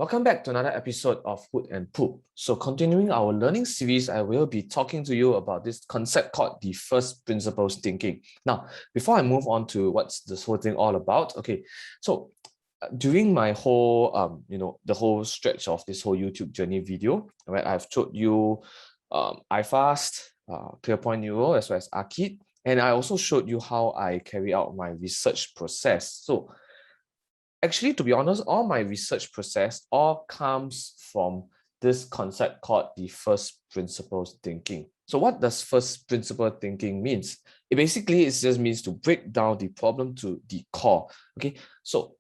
Welcome back to another episode of Hoot and Poop. So continuing our learning series, I will be talking to you about this concept called the first principles thinking. Now, before I move on to what's this whole thing all about, okay, so during my whole, the whole stretch of this whole YouTube journey video, right, I've showed you iFast, ClearPoint Neuro, as well as Arkit, and I also showed you how I carry out my research process. So actually, to be honest, all my research process all comes from this concept called the first principles thinking. So what does first principle thinking means? It basically just means to break down the problem to the core. Okay, so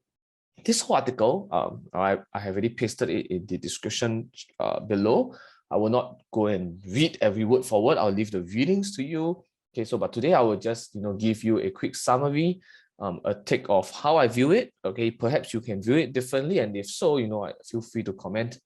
this whole article, I have already pasted it in the description below. I will not go and read every word for word. I'll leave the readings to you. Okay, so but today I will just give you a quick summary, a take of how I view it. Okay, perhaps you can view it differently, and if so, feel free to comment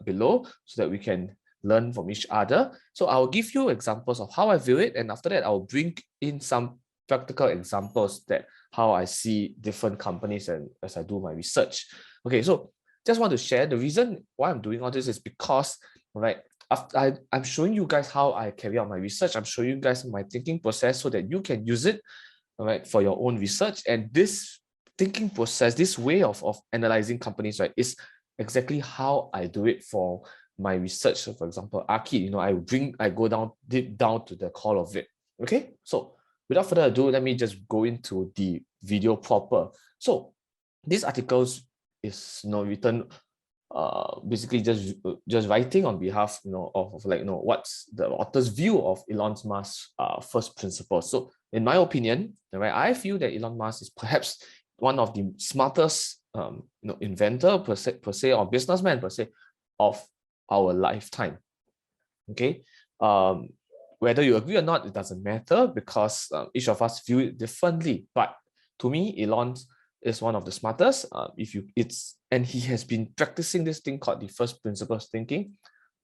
below so that we can learn from each other. So I'll give you examples of how I view it, and after that I'll bring in some practical examples that how I see different companies and as I do my research. Okay, so just want to share the reason why I'm doing all this is because, right, I'm showing you guys how I carry out my research. I'm showing you guys my thinking process so that you can use it, right, for your own research. And this thinking process, this way of analyzing companies, right, is exactly how I do it for my research. So for example, Arkit, I go deep down to the core of it. Okay, so without further ado, let me just go into the video proper. So this article is written basically just writing on behalf of what's the author's view of Elon Musk's first principles. So in my opinion, right, I feel that Elon Musk is perhaps one of the smartest inventor per se or businessman per se of our lifetime. Okay, whether you agree or not, it doesn't matter because each of us view it differently. But to me, Elon is one of the smartest. And he has been practicing this thing called the first principles thinking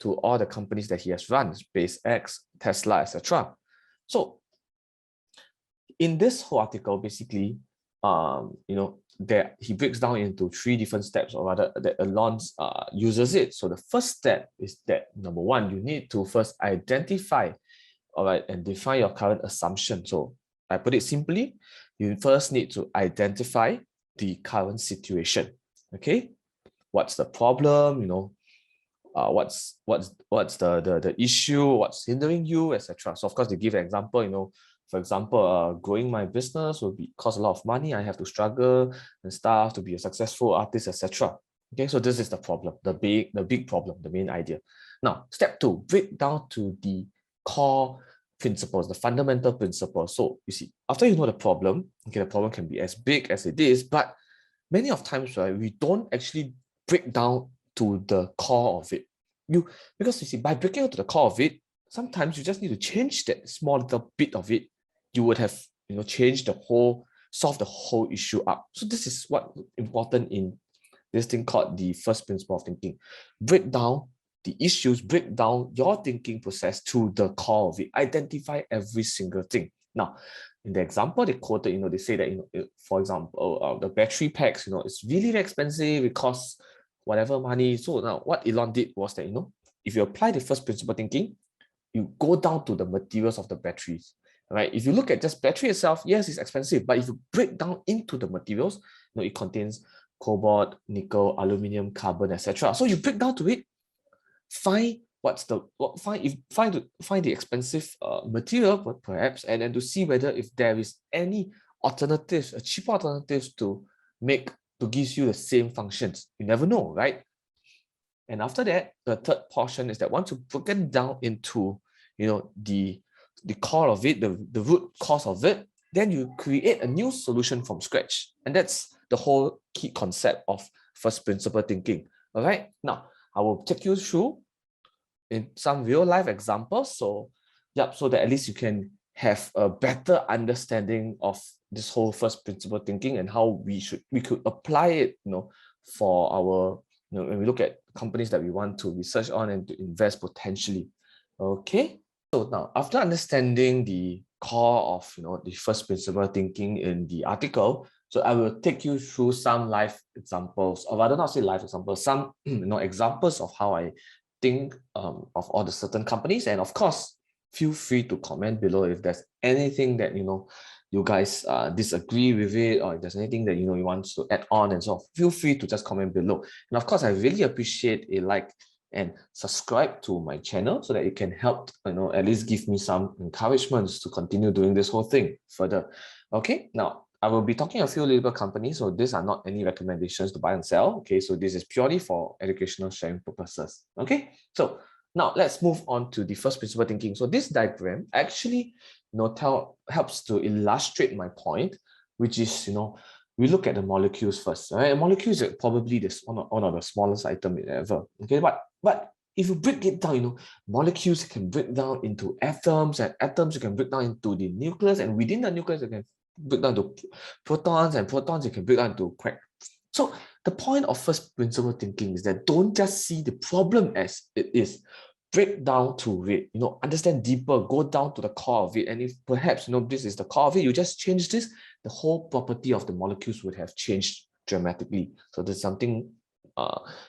to all the companies that he has run, SpaceX, Tesla, etc. So in this whole article, basically, that he breaks down into 3 different steps, or rather that Elon uses it. So the first step is that number 1, you need to first identify, all right, and define your current assumption. So I put it simply, you first need to identify the current situation. Okay, what's the problem? What's the issue? What's hindering you, etc. So of course they give an example. For example, growing my business will cost a lot of money. I have to struggle and stuff to be a successful artist, etc. Okay, so this is the problem, the big problem, the main idea. Now, step 2, break down to the core principles, the fundamental principles. So you see, after you know the problem, okay, the problem can be as big as it is, but many of times, right, we don't actually break down to the core of it. Because you see, by breaking out to the core of it, sometimes you just need to change that small little bit of it. You would have solved the whole issue up. So this is what important in this thing called the first principle of thinking. Break down the issues, break down your thinking process to the core of it. Identify every single thing. Now, in the example they quoted, they say that, for example, the battery packs, it's really expensive. It costs whatever money. So now what Elon did was that, if you apply the first principle thinking, you go down to the materials of the batteries, right? If you look at just battery itself, yes, it's expensive, but if you break down into the materials, it contains cobalt, nickel, aluminum, carbon, etc. So you break down to it, find the expensive material perhaps, and then to see whether if there is any alternatives, cheaper alternatives to give you the same functions. You never know, right? And after that, the third portion is that once you've broken down into the core of it, the root cause of it, then you create a new solution from scratch. And that's the whole key concept of first principle thinking. All right, now I will take you through in some real life examples, so that at least you can have a better understanding of this whole first principle thinking and how we could apply it for our when we look at companies that we want to research on and to invest potentially. Okay, so now after understanding the core of the first principle thinking in the article, So I will take you through some live examples, or rather not say live examples, some examples of how I think of all the certain companies. And of course, feel free to comment below if there's anything that you guys disagree with it, or if there's anything that you want to add on and so on. Feel free to just comment below. And of course, I really appreciate a like and subscribe to my channel so that it can help at least give me some encouragements to continue doing this whole thing further. Okay, now I will be talking a few label companies, so these are not any recommendations to buy and sell. Okay, so this is purely for educational sharing purposes. Okay, so now let's move on to the first principle thinking. So this diagram actually helps to illustrate my point, which is we look at the molecules first. Right? Molecules are probably this one of the smallest item ever. Okay, but if you break it down, molecules can break down into atoms, and atoms you can break down into the nucleus, and within the nucleus you can break down to protons, and protons you can break down to quarks. So the point of first principle thinking is that don't just see the problem as it is. Break down to it, understand deeper, go down to the core of it. And if perhaps, this is the core of it, you just change this, the whole property of the molecules would have changed dramatically. So there's something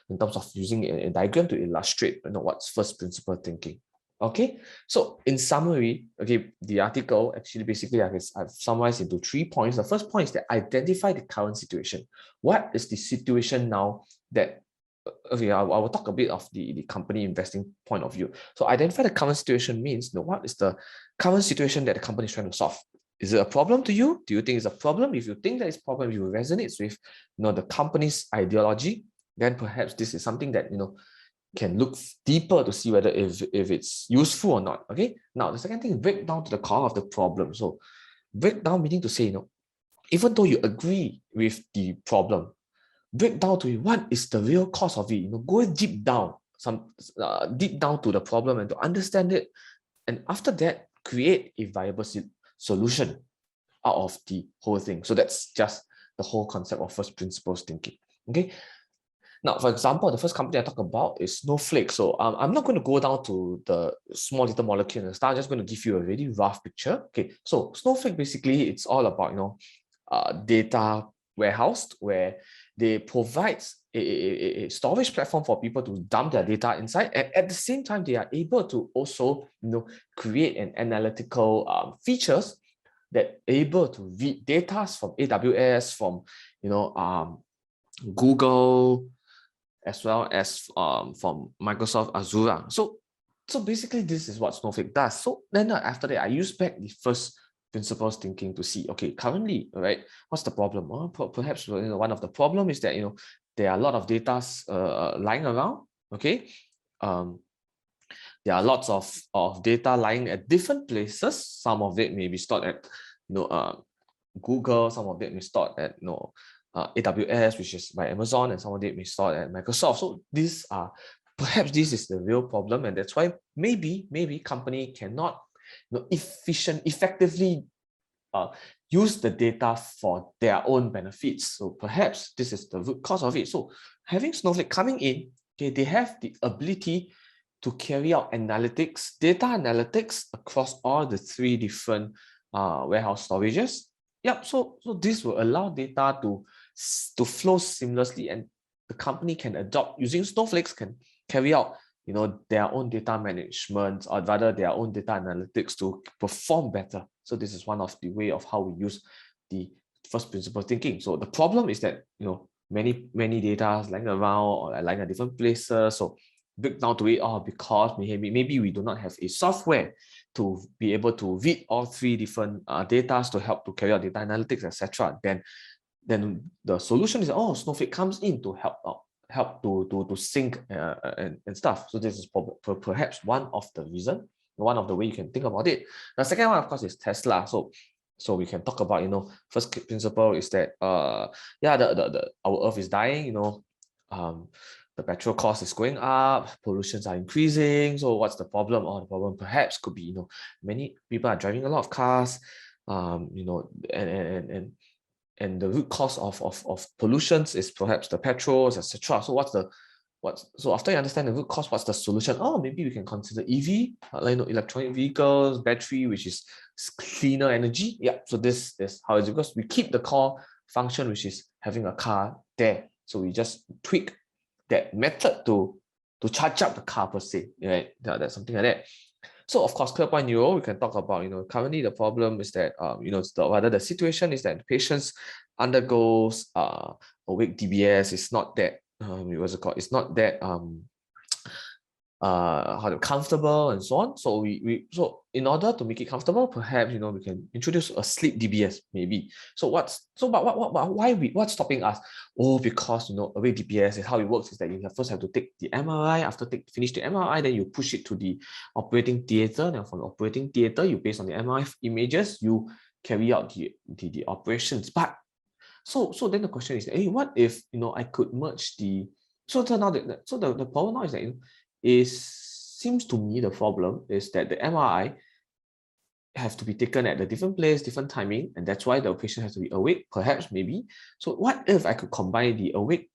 in terms of using a diagram to illustrate, what's first principle thinking. Okay, so in summary, okay, the article actually basically I've summarized into 3 points. The first point is that identify the current situation. What is the situation now that okay, I will talk a bit of the company investing point of view. So identify the current situation means, what is the current situation that the company is trying to solve? Is it a problem to you? Do you think it's a problem? If you think that it's a problem, if you resonate with the company's ideology, then perhaps this is something that can look deeper to see whether if it's useful or not. Okay. Now the second thing, break down to the core of the problem. So break down meaning to say, even though you agree with the problem, break down to it, what is the real cause of it? Go deep down, deep down to the problem and to understand it. And after that, create a viable solution out of the whole thing. So that's just the whole concept of first principles thinking. Okay. Now, for example, the first company I talk about is Snowflake. So I'm not going to go down to the small little molecule and stuff. I'm just going to give you a really rough picture. Okay. So Snowflake, basically, it's all about, data warehouse where they provide a storage platform for people to dump their data inside. And at the same time, they are able to also, create an analytical features that able to read data from AWS, from, Google, as well as from Microsoft Azure. So basically, this is what Snowflake does. So then after that, I use back the first principles thinking to see, okay, currently, right, what's the problem? Perhaps one of the problem is that there are a lot of data lying around. Okay, there are lots of data lying at different places. Some of it may be stored at Google. Some of it may be stored at AWS, which is by Amazon, and some of it may be stored at Microsoft. So perhaps this is the real problem, and that's why maybe company cannot effectively use the data for their own benefits. So perhaps this is the root cause of it. So having Snowflake coming in, okay, they have the ability to carry out analytics, data analytics across all the 3 different warehouse storages. Yep. So this will allow data to flow seamlessly, and the company can adopt using Snowflakes, can carry out their own data management, or rather their own data analytics to perform better. So this is one of the way of how we use the first principle thinking. So the problem is that many data lying around or lying at different places. So break down to it, because maybe we do not have a software to be able to read all 3 different data to help to carry out data analytics, etc. Then the solution is Snowflake comes in to help to sync and stuff. So this is perhaps one of the reason, one of the way you can think about it. The second one, of course, is Tesla. So we can talk about first principle is that our Earth is dying. The petrol cost is going up, pollutions are increasing. So what's the problem? The problem perhaps could be many people are driving a lot of cars, and the root cause of pollutions is perhaps the petrols, etc. So so after you understand the root cause, what's the solution? Maybe we can consider EV, electronic vehicles, battery, which is cleaner energy. Yeah. So this is how it's, because we keep the core function, which is having a car there. So we just tweak that method to charge up the car per se, right? That's something like that. So of course, clear point neuro, we can talk about, currently the problem is that, whether the situation is that the patient undergoes awake DBS. It's not that, what's it called? It's not that, comfortable and so on. So so in order to make it comfortable, perhaps we can introduce a sleep DBS maybe. So what's stopping us? Oh, because awake DBS is how it works is that you first have to take the MRI. After finish the MRI, then you push it to the operating theater. Then from the operating theater, you based on the MRI images, you carry out the operations. But so then the question is, hey, what if I could merge the now the problem now is that seems to me the problem is that the MRI have to be taken at a different place, different timing, and that's why the patient has to be awake, perhaps, maybe. So what if I could combine the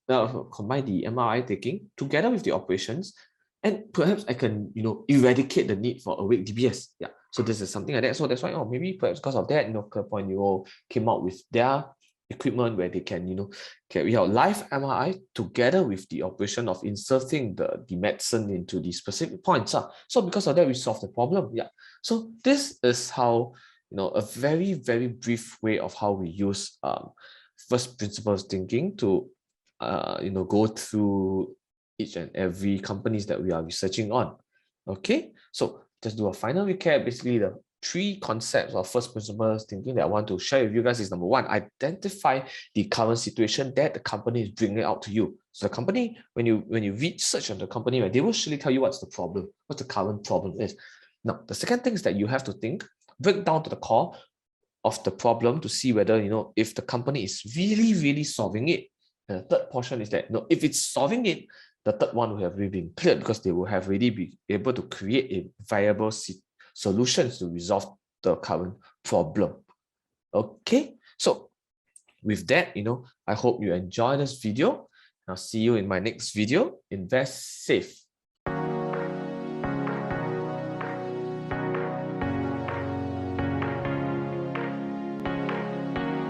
MRI taking together with the operations, and perhaps I can, eradicate the need for awake DBS. Yeah. So this is something like that. So that's why, maybe perhaps because of that, ClearPoint Neuro came out with their equipment where they can, carry out live MRI together with the operation of inserting the medicine into the specific points. So because of that, we solved the problem. Yeah. So this is how, a very, very brief way of how we use first principles thinking to, go through each and every companies that we are researching on. Okay. So just do a final recap. Basically, the 3 concepts of first principles thinking that I want to share with you guys is number 1, identify the current situation that the company is bringing out to you. So the company, when you research on the company, right, they will surely tell you what's the problem, what the current problem is. Now, the second thing is that you have to break down to the core of the problem to see whether, if the company is really, really solving it. And the third portion is that, if it's solving it, the third one will have really been cleared because they will have really be able to create a viable solutions to resolve the current problem. Okay, so with that, I hope you enjoy this video. I'll see you in my next video. Invest safe.